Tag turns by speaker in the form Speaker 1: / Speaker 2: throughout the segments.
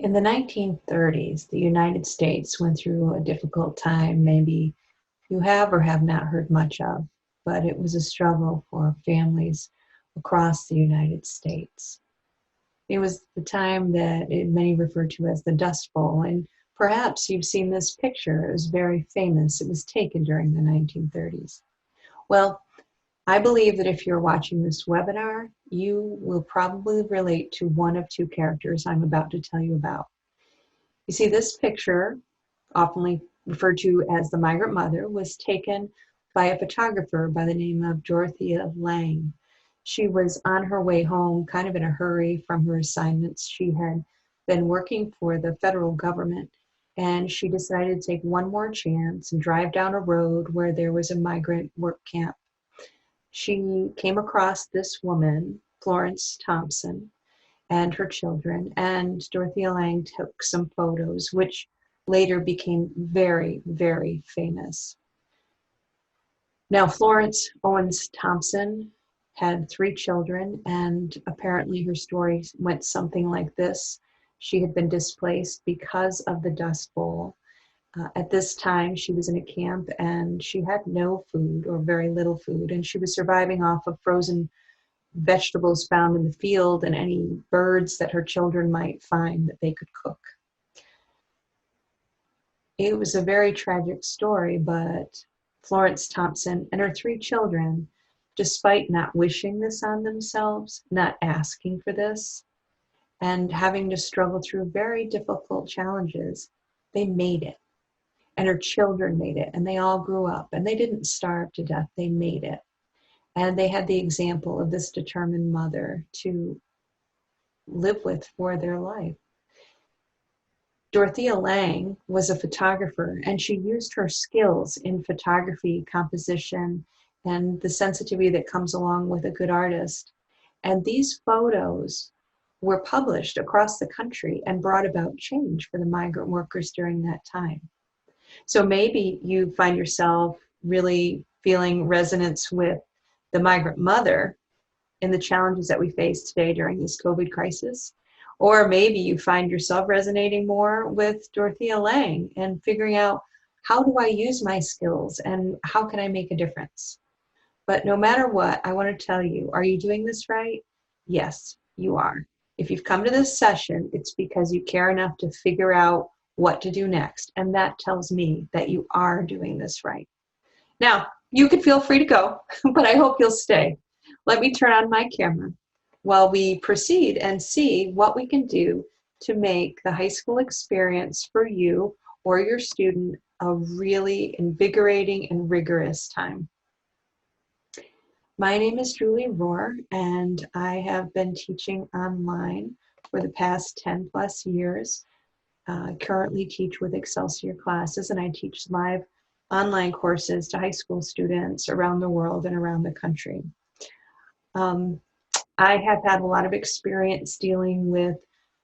Speaker 1: In the 1930s, the United States went through a difficult time, maybe you have or have not heard much of, but it was a struggle for families across the United States. It was the time that many refer to as the Dust Bowl, and perhaps you've seen this picture. It was very famous. It was taken during the 1930s. Well, I believe that if you're watching this webinar, you will probably relate to one of two characters I'm about to tell you about. You see, this picture, often referred to as the migrant mother, was taken by a photographer by the name of Dorothea Lange. She was on her way home, kind of in a hurry from her assignments. She had been working for the federal government, and she decided to take one more chance and drive down a road where there was a migrant work camp. She came across this woman, Florence Thompson, and her children, and Dorothea Lange took some photos, which later became very, very famous. Now, Florence Owens Thompson had 3 children, and apparently her story went something like this. She had been displaced because of the Dust Bowl. At this time, she was in a camp and she had no food or very little food, and she was surviving off of frozen vegetables found in the field and any birds that her children might find that they could cook. It was a very tragic story, but Florence Thompson and her 3 children, despite not wishing this on themselves, not asking for this, and having to struggle through very difficult challenges, they made it. And her children made it, and they all grew up, and they didn't starve to death, they made it. And they had the example of this determined mother to live with for their life. Dorothea Lange was a photographer, and she used her skills in photography, composition, and the sensitivity that comes along with a good artist. And these photos were published across the country and brought about change for the migrant workers during that time. So maybe you find yourself really feeling resonance with the migrant mother in the challenges that we face today during this COVID crisis. Or maybe you find yourself resonating more with Dorothea Lange and figuring out, how do I use my skills and how can I make a difference? But no matter what, I want to tell you, are you doing this right? Yes, you are. If you've come to this session, it's because you care enough to figure out what to do next. And that tells me that you are doing this right. Now, you can feel free to go, but I hope you'll stay. Let me turn on my camera while we proceed and see what we can do to make the high school experience for you or your student a really invigorating and rigorous time. My name is Julie Rohr, and I have been teaching online for the past 10 plus years. I currently teach with Excelsior Classes, and I teach live online courses to high school students around the world and around the country. I have had a lot of experience dealing with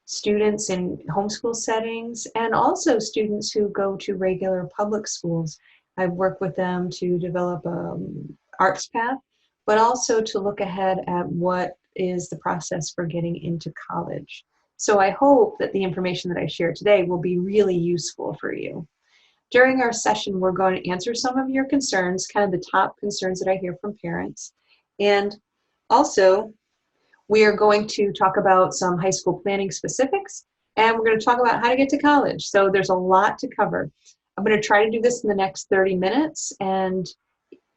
Speaker 1: students in homeschool settings and also students who go to regular public schools. I've worked with them to develop an arts path, but also to look ahead at what is the process for getting into college. So I hope that the information that I share today will be really useful for you. During our session, we're going to answer some of your concerns, kind of the top concerns that I hear from parents. And also, we are going to talk about some high school planning specifics, and we're going to talk about how to get to college. So there's a lot to cover. I'm going to try to do this in the next 30 minutes, and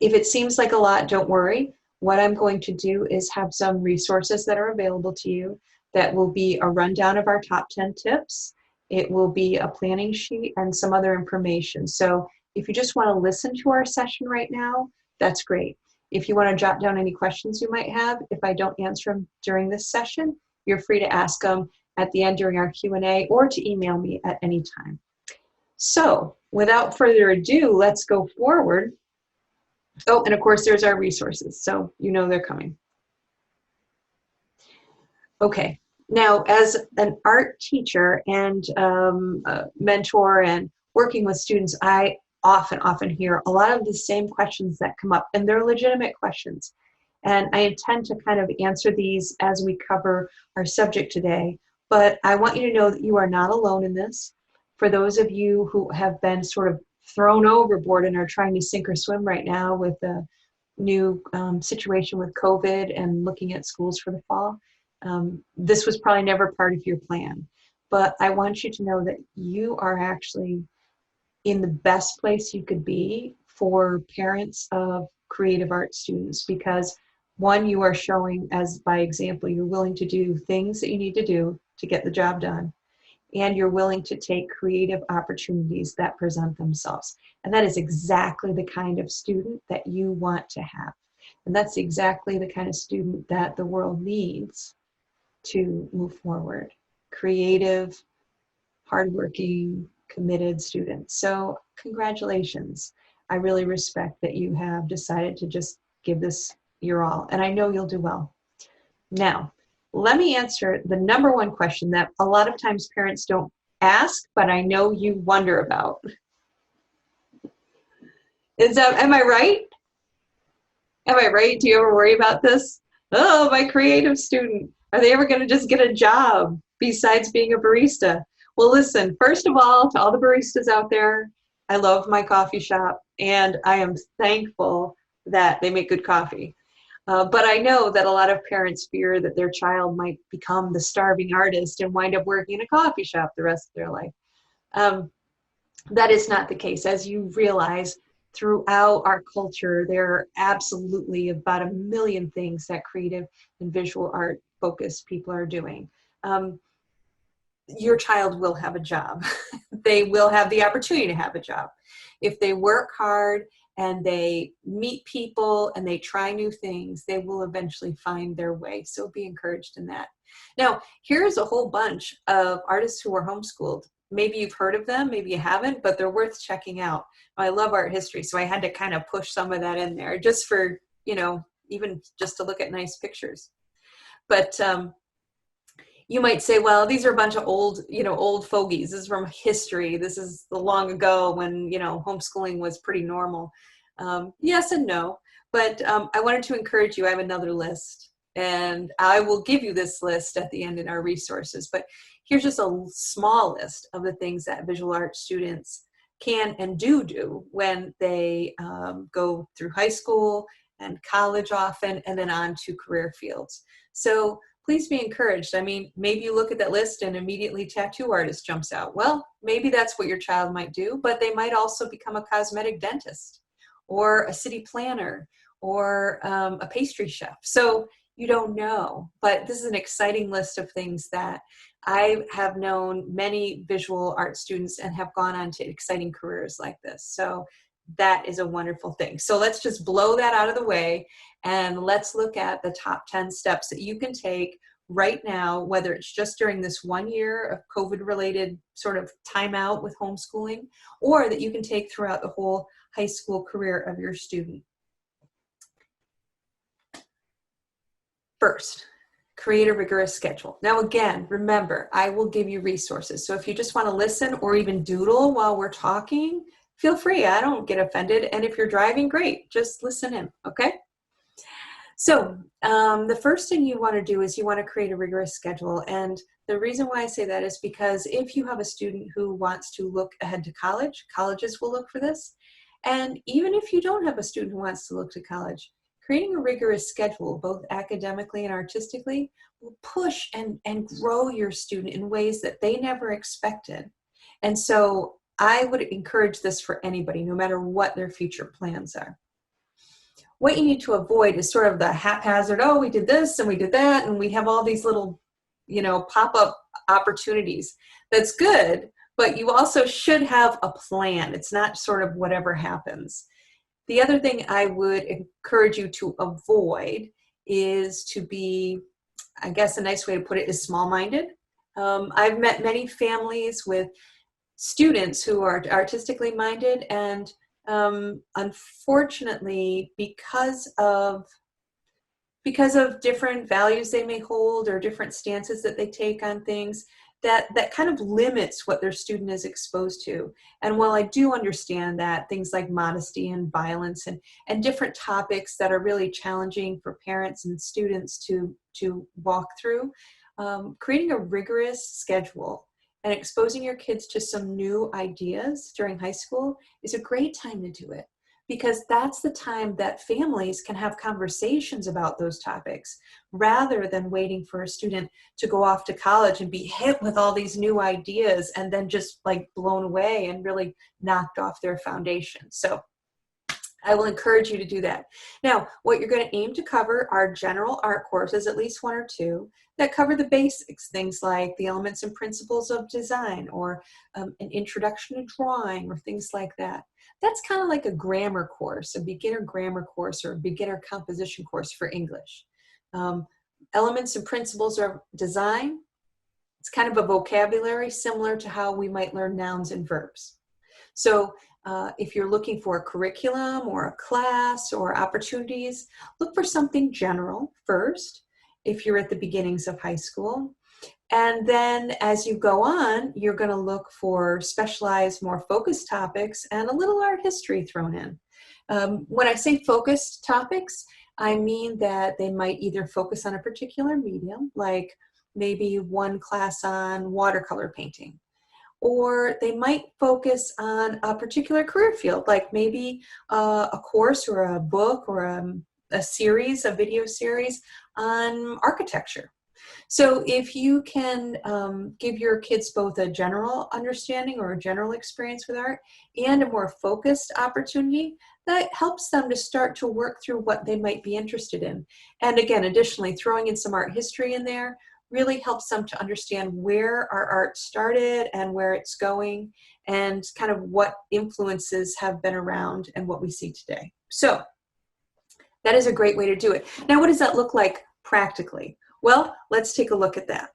Speaker 1: if it seems like a lot, don't worry. What I'm going to do is have some resources that are available to you that will be a rundown of our top 10 tips. It will be a planning sheet and some other information. So if you just want to listen to our session right now, that's great. If you want to jot down any questions you might have, if I don't answer them during this session, you're free to ask them at the end during our Q&A or to email me at any time. So without further ado, let's go forward. Oh, and of course, there's our resources, so you know they're coming. Okay, now as an art teacher and a mentor and working with students, I often hear a lot of the same questions that come up, and they're legitimate questions. And I intend to kind of answer these as we cover our subject today, But I want you to know that you are not alone in this. For those of you who have been sort of thrown overboard and are trying to sink or swim right now with the new situation with COVID and looking at schools for the fall, this was probably never part of your plan. But I want you to know that you are actually in the best place you could be for parents of creative art students, because one, you are showing, as by example, you're willing to do things that you need to do to get the job done, and you're willing to take creative opportunities that present themselves. And that is exactly the kind of student that you want to have. And that's exactly the kind of student that the world needs to move forward. Creative, hardworking, committed students. So congratulations. I really respect that you have decided to just give this your all, and I know you'll do well. Now, let me answer the number one question that a lot of times parents don't ask, but I know you wonder about. Am I right? Am I right? Do you ever worry about this? Oh, my creative student, are they ever going to just get a job besides being a barista? Well, listen, first of all, to all the baristas out there, I love my coffee shop, and I am thankful that they make good coffee. But I know that a lot of parents fear that their child might become the starving artist and wind up working in a coffee shop the rest of their life. That is not the case. As you realize, throughout our culture, there are absolutely about 1 million things that creative and visual art focused people are doing. Your child will have a job. They will have the opportunity to have a job. If they work hard and they meet people and they try new things, they will eventually find their way. So be encouraged in that. Now, here's a whole bunch of artists who are homeschooled. Maybe you've heard of them, maybe you haven't, but they're worth checking out. I love art history, so I had to kind of push some of that in there just for, even just to look at nice pictures. But you might say, well, these are a bunch of old fogies. This is from history. This is the long ago when, homeschooling was pretty normal. Yes and no, but I wanted to encourage you. I have another list, and I will give you this list at the end in our resources. But here's just a small list of the things that visual art students can and do when they go through high school and college often, and then on to career fields. So please be encouraged. I mean, maybe you look at that list and immediately tattoo artist jumps out. Well, maybe that's what your child might do, but they might also become a cosmetic dentist or a city planner or a pastry chef. So you don't know, but this is an exciting list of things that I have known many visual art students and have gone on to exciting careers like this. So that is a wonderful thing. So let's just blow that out of the way and let's look at the top 10 steps that you can take right now, whether it's just during this 1 year of COVID-related sort of timeout with homeschooling, or that you can take throughout the whole high school career of your student. First, create a rigorous schedule. Now again, remember, I will give you resources. So if you just want to listen or even doodle while we're talking, feel free. I don't get offended. And if you're driving, great. Just listen in, okay? So the first thing you want to do is you want to create a rigorous schedule. And the reason why I say that is because if you have a student who wants to look ahead to college, colleges will look for this. And even if you don't have a student who wants to look to college, creating a rigorous schedule, both academically and artistically, will push and grow your student in ways that they never expected. And so I would encourage this for anybody, no matter what their future plans are. What you need to avoid is sort of the haphazard, oh, we did this and we did that, and we have all these little, pop-up opportunities. That's good, but you also should have a plan. It's not sort of whatever happens. The other thing I would encourage you to avoid is to be, I guess a nice way to put it is small-minded. I've met many families with students who are artistically minded, and unfortunately, because of different values they may hold or different stances that they take on things, that kind of limits what their student is exposed to. And while I do understand that things like modesty and violence and different topics that are really challenging for parents and students to walk through, creating a rigorous schedule and exposing your kids to some new ideas during high school is a great time to do it, because that's the time that families can have conversations about those topics rather than waiting for a student to go off to college and be hit with all these new ideas and then just like blown away and really knocked off their foundation. So I will encourage you to do that. Now, what you're going to aim to cover are general art courses, at least one or two, that cover the basics, things like the elements and principles of design, or an introduction to drawing, or things like that. That's kind of like a grammar course, a beginner grammar course, or a beginner composition course for English. Elements and principles of design, it's kind of a vocabulary similar to how we might learn nouns and verbs. So if you're looking for a curriculum or a class or opportunities, look for something general first if you're at the beginnings of high school. And then as you go on, you're going to look for specialized, more focused topics and a little art history thrown in. When I say focused topics, I mean that they might either focus on a particular medium, like maybe one class on watercolor painting, or they might focus on a particular career field, like maybe a course or a book or a series, a video series on architecture. So if you can give your kids both a general understanding or a general experience with art and a more focused opportunity, that helps them to start to work through what they might be interested in. And again, additionally, throwing in some art history in there really helps them to understand where our art started and where it's going and kind of what influences have been around and what we see today. So that is a great way to do it. Now, what does that look like practically? Well, let's take a look at that.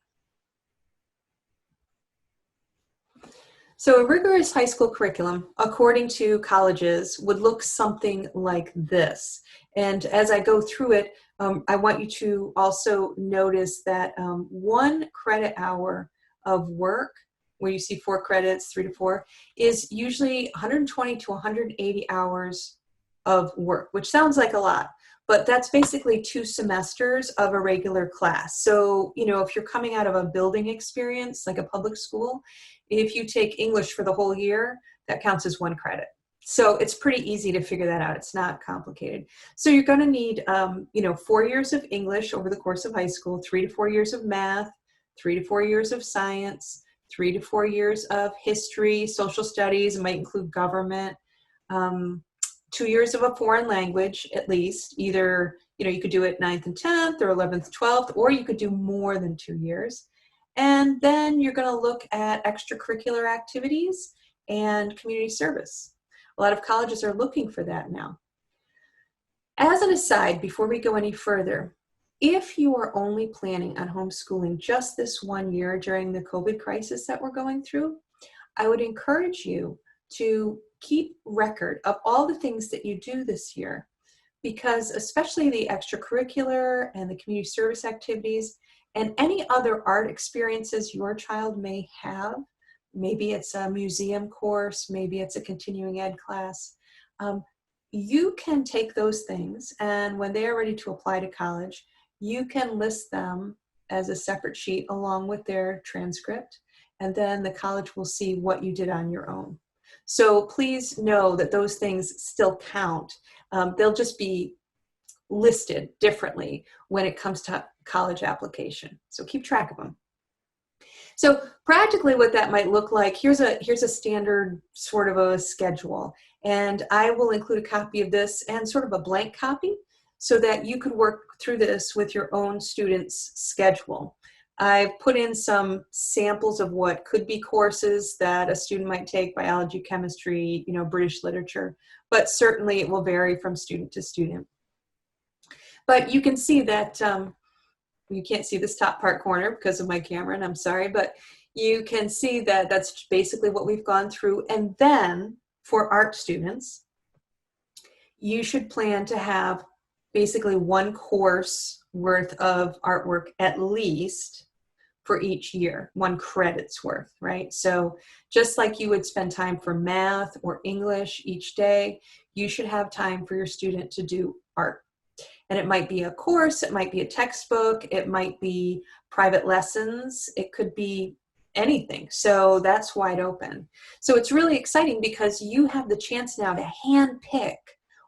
Speaker 1: So a rigorous high school curriculum, according to colleges, would look something like this. And as I go through it, I want you to also notice that 1 credit hour of work, where you see 4 credits, 3 to 4, is usually 120 to 180 hours of work, which sounds like a lot. But that's basically 2 semesters of a regular class. So, you know, if you're coming out of a building experience, like a public school, if you take English for the whole year, that counts as 1 credit. So it's pretty easy to figure that out. It's not complicated. So you're going to need, 4 years of English over the course of high school, 3 to 4 years of math, 3 to 4 years of science, 3 to 4 years of history, social studies, it might include government, 2 years of a foreign language, at least. Either, you could do it 9th and 10th or 11th, 12th, or you could do more than 2 years. And then you're going to look at extracurricular activities and community service. A lot of colleges are looking for that now. As an aside, before we go any further, if you are only planning on homeschooling just this 1 year during the COVID crisis that we're going through, I would encourage you to keep record of all the things that you do this year, because especially the extracurricular and the community service activities and any other art experiences your child may have, maybe it's a museum course, maybe it's a continuing ed class, you can take those things, and when they are ready to apply to college, you can list them as a separate sheet along with their transcript, and then the college will see what you did on your own. So please know that those things still count. They'll just be listed differently when it comes to college application. So keep track of them. So practically what that might look like, here's a standard sort of a schedule. And I will include a copy of this and sort of a blank copy so that you could work through this with your own student's schedule. I've put in some samples of what could be courses that a student might take: biology, chemistry, British literature, but certainly it will vary from student to student. But you can see that, you can't see this top part corner because of my camera, and I'm sorry, but you can see that that's basically what we've gone through. And then for art students, you should plan to have basically 1 course worth of artwork at least for each year, 1 credit's worth, right? So just like you would spend time for math or English each day, you should have time for your student to do art. And it might be a course, it might be a textbook, it might be private lessons, it could be anything. So that's wide open. So it's really exciting because you have the chance now to hand pick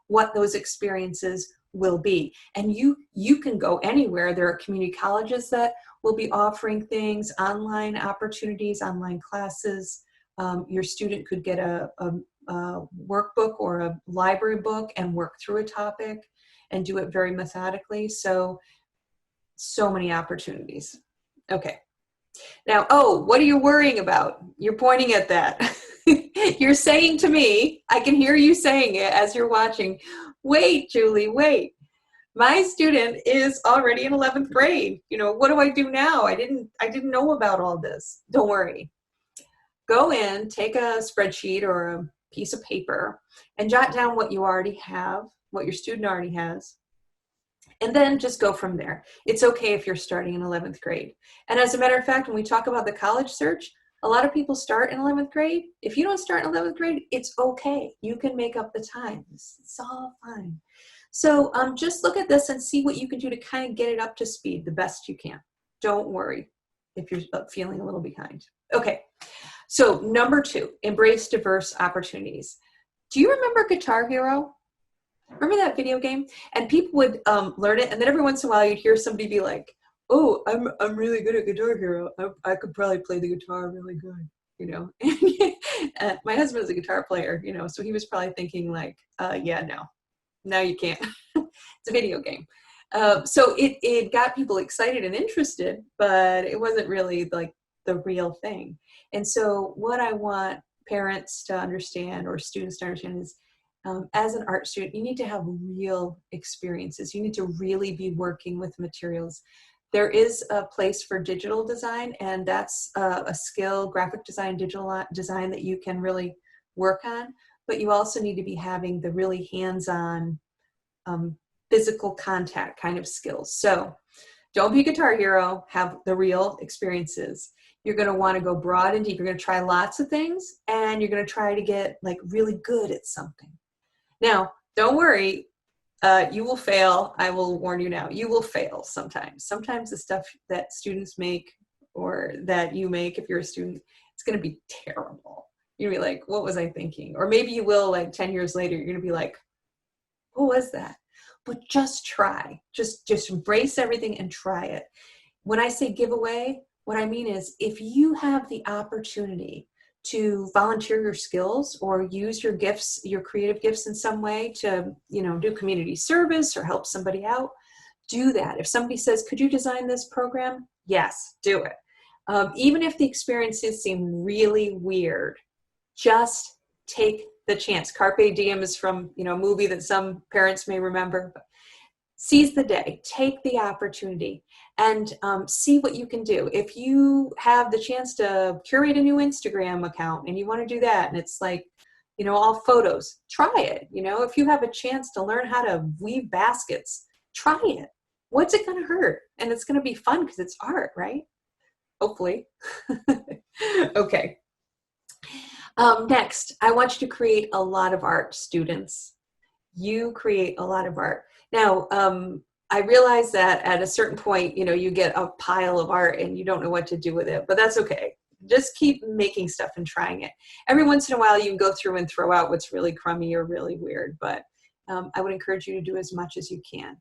Speaker 1: what those experiences will be. And you can go anywhere. There are community colleges that will be offering things, online opportunities, online classes. Your student could get a workbook or a library book and work through a topic and do it very methodically. So many opportunities. Okay. Now, oh, what are you worrying about? You're pointing at that. You're saying to me, I can hear you saying it as you're watching, wait, Julie, wait. My student is already in 11th grade. You know, what do I do now? I didn't know about all this. Don't worry. Go in, take a spreadsheet or a piece of paper and jot down what you already have, what your student already has, and then just go from there. It's okay if you're starting in 11th grade. And as a matter of fact, when we talk about the college search, a lot of people start in 11th grade. If you don't start in 11th grade, it's okay. You can make up the time. It's all fine. So just look at this and see what you can do to kind of get it up to speed the best you can. Don't worry if you're feeling a little behind. Okay, so number 2, embrace diverse opportunities. Do you remember Guitar Hero? Remember that video game? And people would learn it, and then every once in a while you'd hear somebody be like, oh, I'm really good at Guitar Hero. I could probably play the guitar really good, you know. My husband is a guitar player, you know, so he was probably thinking like, yeah, no, you can't. It's a video game. So it got people excited and interested, but it wasn't really like the real thing. And so what I want parents to understand or students to understand is, as an art student, you need to have real experiences. You need to really be working with materials. There is a place for digital design, and that's a skill, graphic design, digital design, that you can really work on. But you also need to be having the really hands-on physical contact kind of skills. So don't be a Guitar Hero, have the real experiences. You're going to want to go broad and deep. You're going to try lots of things, and you're going to try to get like really good at something. Now, don't worry, you will fail. I will warn you now, you will fail sometimes. Sometimes the stuff that students make or that you make, if you're a student, it's going to be terrible. You're going to be like, what was I thinking? Or maybe you will, like 10 years later, you're going to be like, what was that? But just try. Just embrace everything and try it. When I say giveaway, what I mean is if you have the opportunity to volunteer your skills or use your gifts, your creative gifts in some way to, you know, do community service or help somebody out, do that. If somebody says, could you design this program? Yes, do it. Even if the experiences seem really weird, just take the chance. Carpe diem is from, you know, a movie that some parents may remember. Seize the day, take the opportunity, and see what you can do. If you have the chance to curate a new Instagram account and you want to do that, and it's like, you know, all photos, try it. You know, if you have a chance to learn how to weave baskets, try it. What's it going to hurt? And it's going to be fun because it's art, right? Hopefully. Okay. Next, I want you to create a lot of art, students. You create a lot of art. Now, I realize that at a certain point, you know, you get a pile of art and you don't know what to do with it, but that's okay. Just keep making stuff and trying it. Every once in a while, you can go through and throw out what's really crummy or really weird, but I would encourage you to do as much as you can.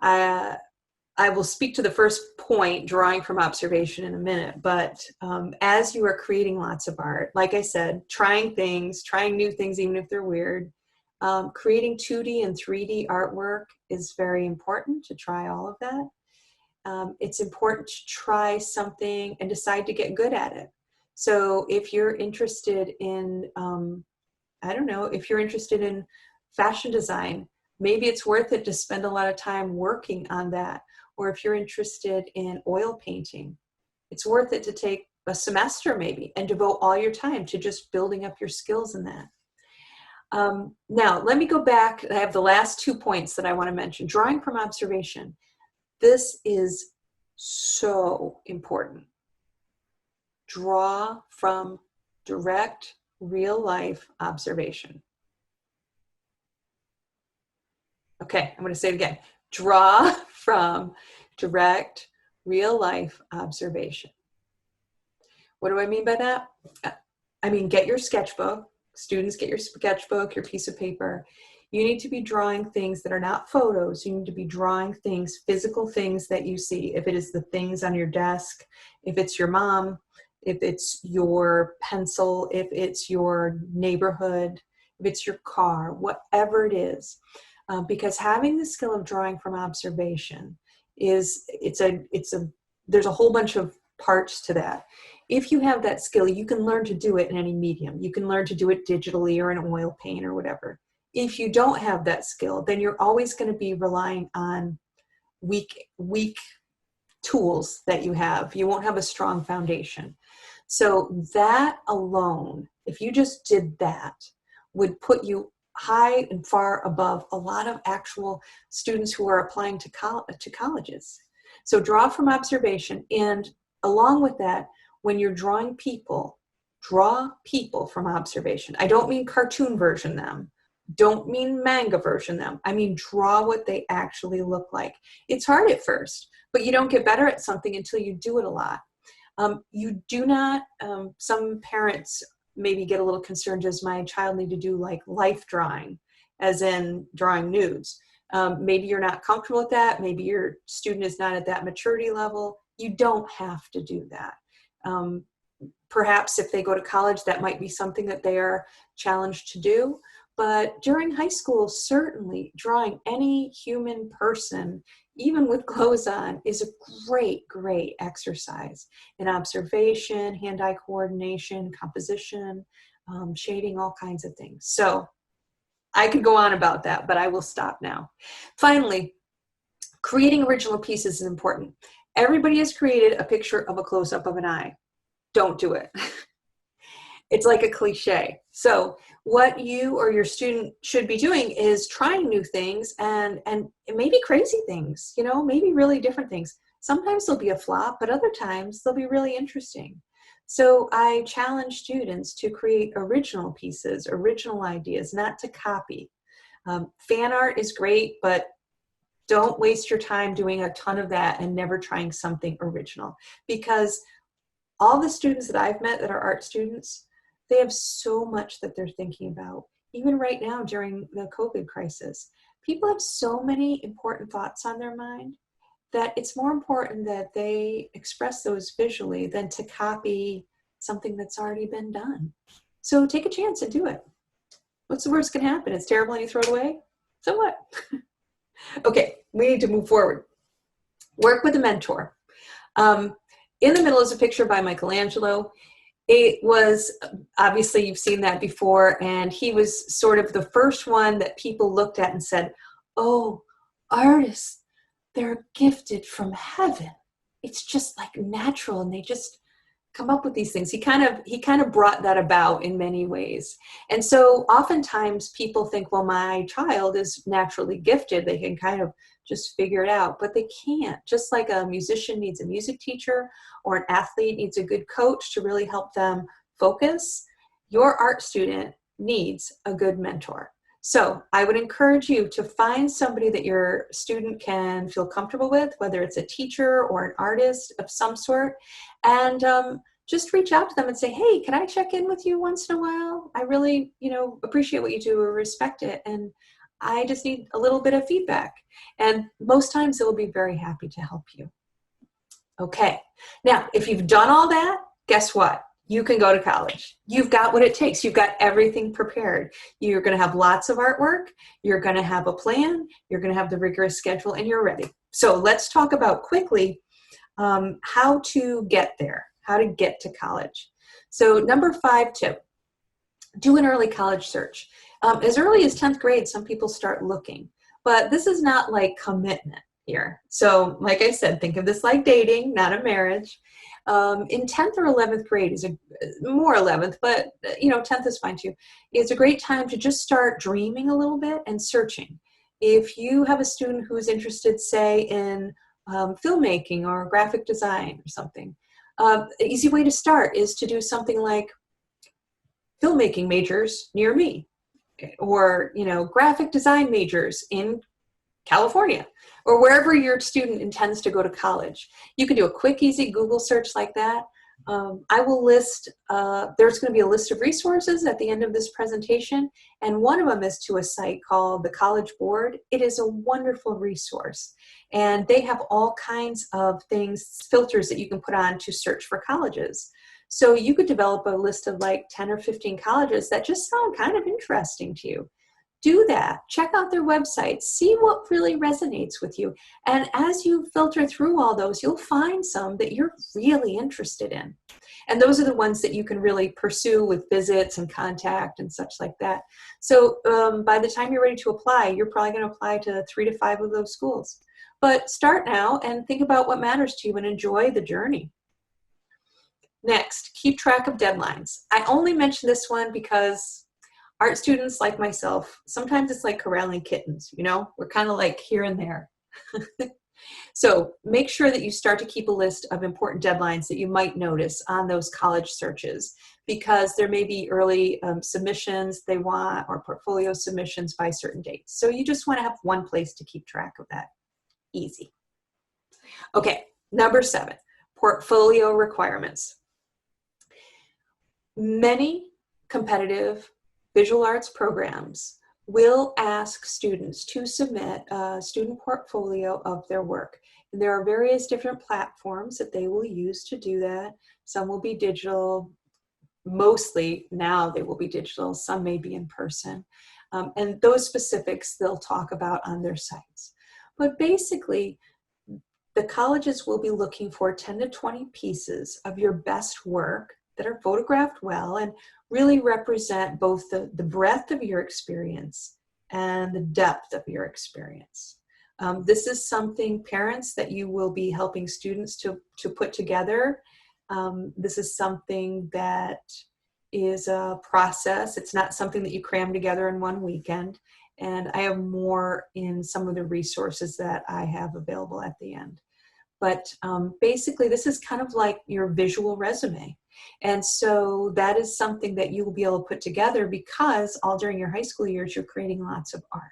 Speaker 1: I will speak to the first point, drawing from observation, in a minute, but as you are creating lots of art, like I said, trying things, trying new things, even if they're weird, creating 2D and 3D artwork is very important, to try all of that. It's important to try something and decide to get good at it. So if you're interested in, I don't know, if you're interested in fashion design, maybe it's worth it to spend a lot of time working on that. Or if you're interested in oil painting, it's worth it to take a semester maybe and devote all your time to just building up your skills in that. Now, let me go back. I have the last 2 points that I want to mention. Drawing from observation. This is so important. Draw from direct, real-life observation. Okay, I'm going to say it again. Draw from direct, real-life observation. What do I mean by that? I mean, get your sketchbook. Students, get your sketchbook, your piece of paper. You need to be drawing things that are not photos. You need to be drawing things, physical things that you see. If it is the things on your desk, if it's your mom, if it's your pencil, if it's your neighborhood, if it's your car, whatever it is. Because having the skill of drawing from observation there's a whole bunch of parts to that. If you have that skill, you can learn to do it in any medium. You can learn to do it digitally or in oil paint or whatever. If you don't have that skill, then you're always going to be relying on weak tools that you have. You won't have a strong foundation. So that alone, if you just did that, would put you high and far above a lot of actual students who are applying to colleges. So draw from observation, and along with that, when you're drawing people, draw people from observation. I don't mean cartoon version them. Don't mean manga version them. I mean draw what they actually look like. It's hard at first, but you don't get better at something until you do it a lot. You do not, some parents maybe get a little concerned, does my child need to do like life drawing, as in drawing nudes? Maybe you're not comfortable with that. Maybe your student is not at that maturity level. You don't have to do that. Perhaps if they go to college, that might be something that they are challenged to do. But during high school, certainly drawing any human person, even with clothes on, is a great exercise in observation, hand-eye coordination, composition, shading, all kinds of things. So I could go on about that, but I will stop now. Finally, creating original pieces is important. Everybody has created a picture of a close-up of an eye. Don't do it. It's like a cliche. So what you or your student should be doing is trying new things and maybe crazy things, maybe really different things. Sometimes they'll be a flop, but other times they'll be really interesting. So I challenge students to create original pieces, original ideas, not to copy. Fan art is great, but don't waste your time doing a ton of that and never trying something original. Because all the students that I've met that are art students, they have so much that they're thinking about. Even right now during the COVID crisis, people have so many important thoughts on their mind that it's more important that they express those visually than to copy something that's already been done. So take a chance and do it. What's the worst that can happen? It's terrible and you throw it away? So what? Okay, we need to move forward. Work with a mentor. In the middle is a picture by Michelangelo. It was, obviously you've seen that before, and he was sort of the first one that people looked at and said, oh, artists, they're gifted from heaven. It's just like natural, and they just come up with these things. He kind of brought that about in many ways. And so oftentimes people think, well, my child is naturally gifted. They can kind of just figure it out, but they can't. Just like a musician needs a music teacher or an athlete needs a good coach to really help them focus, your art student needs a good mentor. So I would encourage you to find somebody that your student can feel comfortable with, whether it's a teacher or an artist of some sort, and just reach out to them and say, hey, can I check in with you once in a while? I really, appreciate what you do or respect it, and I just need a little bit of feedback. And most times they will be very happy to help you. Okay, now if you've done all that, guess what? You can go to college. You've got what it takes. You've got everything prepared. You're going to have lots of artwork. You're going to have a plan. You're going to have the rigorous schedule, and you're ready. So let's talk about quickly how to get there, how to get to college. So number 5 tip, do an early college search. As early as 10th grade, some people start looking, but this is not like commitment here. So like I said, think of this like dating, not a marriage. In 10th or 11th grade is more 11th, but 10th is fine too. It's a great time to just start dreaming a little bit and searching. If you have a student who's interested, say, in filmmaking or graphic design or something, an easy way to start is to do something like filmmaking majors near me, or graphic design majors in California, or wherever your student intends to go to college. You can do a quick, easy Google search like that. I will list, there's going to be a list of resources at the end of this presentation, and one of them is to a site called the College Board. It is a wonderful resource, and they have all kinds of things, filters that you can put on to search for colleges. So you could develop a list of like 10 or 15 colleges that just sound kind of interesting to you. Do that. Check out their website. See what really resonates with you. And as you filter through all those, you'll find some that you're really interested in. And those are the ones that you can really pursue with visits and contact and such like that. So by the time you're ready to apply, you're probably going to apply to 3 to 5 of those schools. But start now and think about what matters to you and enjoy the journey. Next, keep track of deadlines. I only mention this one because art students like myself, sometimes it's like corralling kittens, you know? We're kind of like here and there. So make sure that you start to keep a list of important deadlines that you might notice on those college searches, because there may be early submissions they want, or portfolio submissions by certain dates. So you just want to have one place to keep track of that. Easy. Okay, number 7, portfolio requirements. Many competitive visual arts programs will ask students to submit a student portfolio of their work. And there are various different platforms that they will use to do that. Some will be digital. Mostly now they will be digital. Some may be in person. And those specifics they'll talk about on their sites. But basically, the colleges will be looking for 10 to 20 pieces of your best work that are photographed well and really represent both the breadth of your experience and the depth of your experience. This is something, parents, that you will be helping students to put together. This is something that is a process. It's not something that you cram together in one weekend. And I have more in some of the resources that I have available at the end. But basically, this is kind of like your visual resume. And so that is something that you will be able to put together, because all during your high school years, you're creating lots of art.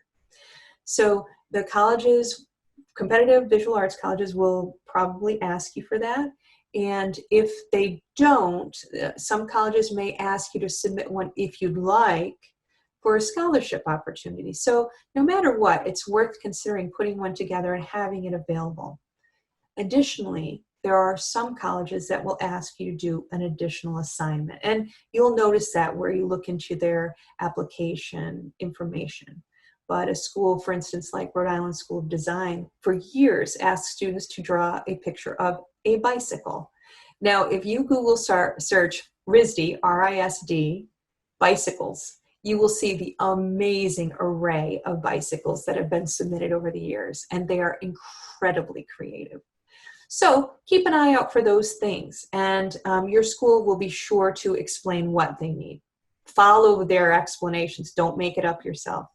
Speaker 1: So the colleges, competitive visual arts colleges, will probably ask you for that. And if they don't, some colleges may ask you to submit one if you'd like for a scholarship opportunity. So no matter what, it's worth considering putting one together and having it available. Additionally, there are some colleges that will ask you to do an additional assignment. And you'll notice that where you look into their application information. But a school, for instance, like Rhode Island School of Design, for years asked students to draw a picture of a bicycle. Now, if you Google search RISD, R-I-S-D, bicycles, you will see the amazing array of bicycles that have been submitted over the years, and they are incredibly creative. So keep an eye out for those things, and your school will be sure to explain what they need. Follow their explanations. Don't make it up yourself.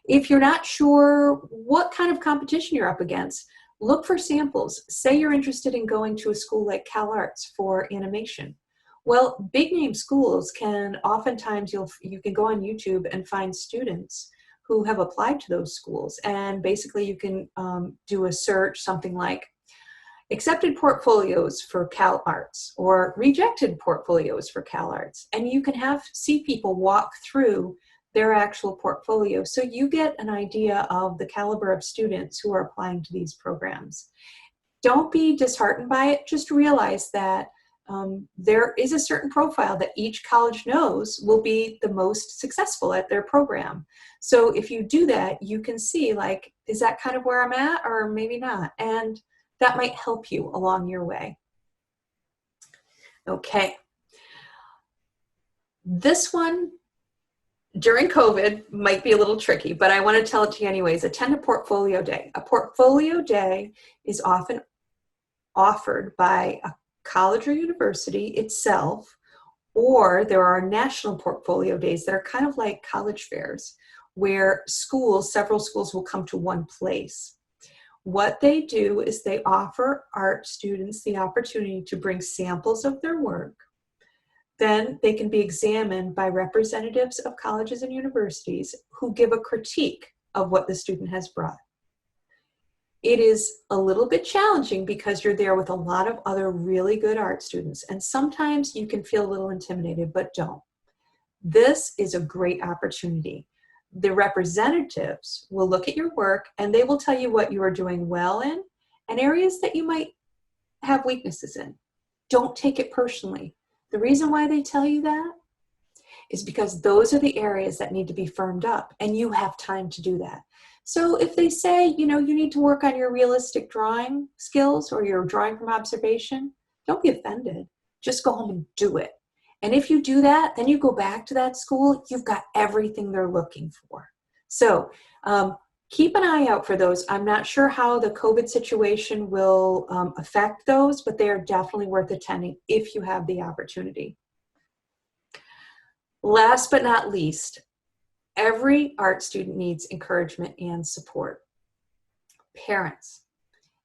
Speaker 1: If you're not sure what kind of competition you're up against, look for samples. Say you're interested in going to a school like CalArts for animation. Well, big name schools can oftentimes, you can go on YouTube and find students who have applied to those schools. And basically you can do a search, something like accepted portfolios for CalArts or rejected portfolios for CalArts. And you can see people walk through their actual portfolio, so you get an idea of the caliber of students who are applying to these programs. Don't be disheartened by it. Just realize that there is a certain profile that each college knows will be the most successful at their program. So if you do that, you can see, like, is that kind of where I'm at, or maybe not? And that might help you along your way. Okay. This one, during COVID, might be a little tricky, but I want to tell it to you anyways. Attend a portfolio day. A portfolio day is often offered by a college or university itself, or there are national portfolio days that are kind of like college fairs, where several schools will come to one place. What they do is they offer art students the opportunity to bring samples of their work. Then they can be examined by representatives of colleges and universities who give a critique of what the student has brought. It is a little bit challenging because you're there with a lot of other really good art students, and sometimes you can feel a little intimidated, but don't. This is a great opportunity. The representatives will look at your work and they will tell you what you are doing well in and areas that you might have weaknesses in. Don't take it personally. The reason why they tell you that is because those are the areas that need to be firmed up, and you have time to do that. So if they say, you need to work on your realistic drawing skills or your drawing from observation, don't be offended. Just go home and do it. And if you do that, then you go back to that school, you've got everything they're looking for. So keep an eye out for those. I'm not sure how the COVID situation will affect those, but they are definitely worth attending if you have the opportunity. Last but not least, every art student needs encouragement and support. Parents,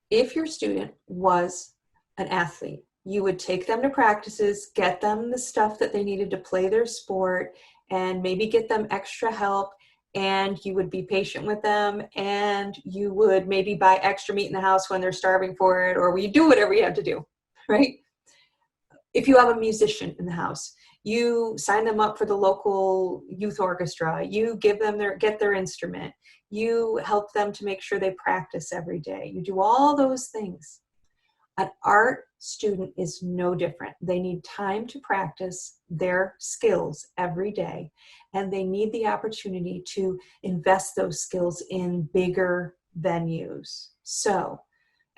Speaker 1: if your student was an athlete, you would take them to practices, get them the stuff that they needed to play their sport, and maybe get them extra help, and you would be patient with them, and you would maybe buy extra meat in the house when they're starving for it, or you do whatever you have to do, right? If you have a musician in the house, you sign them up for the local youth orchestra, you get their instrument, you help them to make sure they practice every day. You do all those things. An art student is no different. They need time to practice their skills every day, and they need the opportunity to invest those skills in bigger venues. So,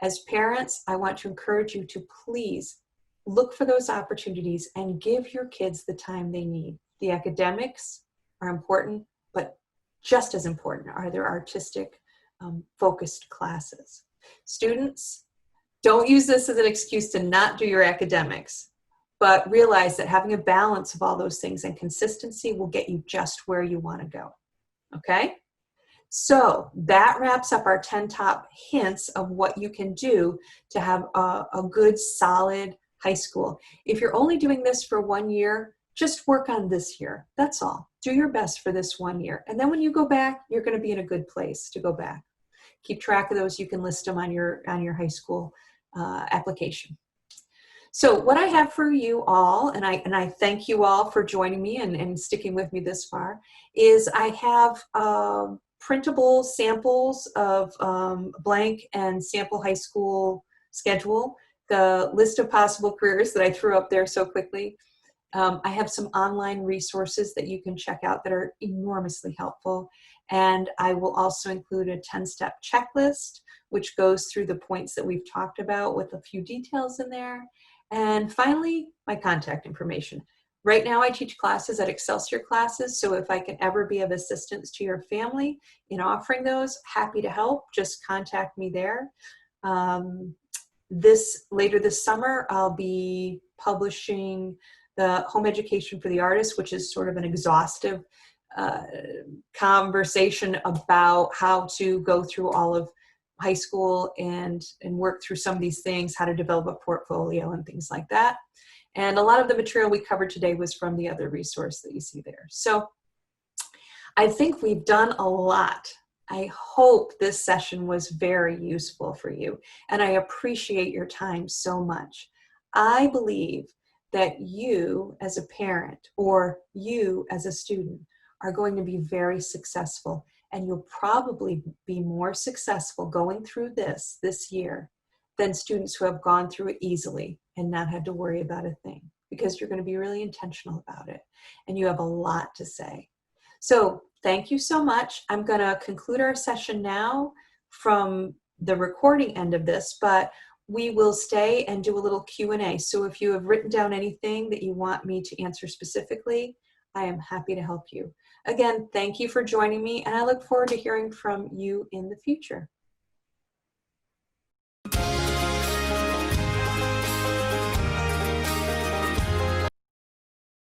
Speaker 1: as parents, I want to encourage you to please look for those opportunities and give your kids the time they need. The academics are important, but just as important are their artistic focused classes. Students, don't use this as an excuse to not do your academics, but realize that having a balance of all those things and consistency will get you just where you want to go. Okay? So that wraps up our 10 top hints of what you can do to have a good, solid high school. If you're only doing this for 1 year, just work on this year. That's all. Do your best for this 1 year. And then when you go back, you're going to be in a good place to go back. Keep track of those. You can list them on your high school application. So what I have for you all, and I thank you all for joining me and sticking with me this far, is I have printable samples of blank and sample high school schedule, the list of possible careers that I threw up there so quickly. I have some online resources that you can check out that are enormously helpful. And I will also include a 10-step checklist, which goes through the points that we've talked about with a few details in there. And finally, my contact information. Right now I teach classes at Excelsior Classes, so if I can ever be of assistance to your family in offering those, happy to help. Just contact me there. Later this summer, I'll be publishing the Home Education for the Artists, which is sort of an exhaustive conversation about how to go through all of high school and work through some of these things, how to develop a portfolio and things like that. And a lot of the material we covered today was from the other resource that you see there. So I think we've done a lot. I hope this session was very useful for you, and I appreciate your time so much. I believe that you as a parent or you as a student are going to be very successful, and you'll probably be more successful going through this year than students who have gone through it easily and not had to worry about a thing, because you're going to be really intentional about it and you have a lot to say. So thank you so much. I'm going to conclude our session now from the recording end of this, but we will stay and do a little Q&A. So if you have written down anything that you want me to answer specifically, I am happy to help you. Again, thank you for joining me, and I look forward to hearing from you in the future.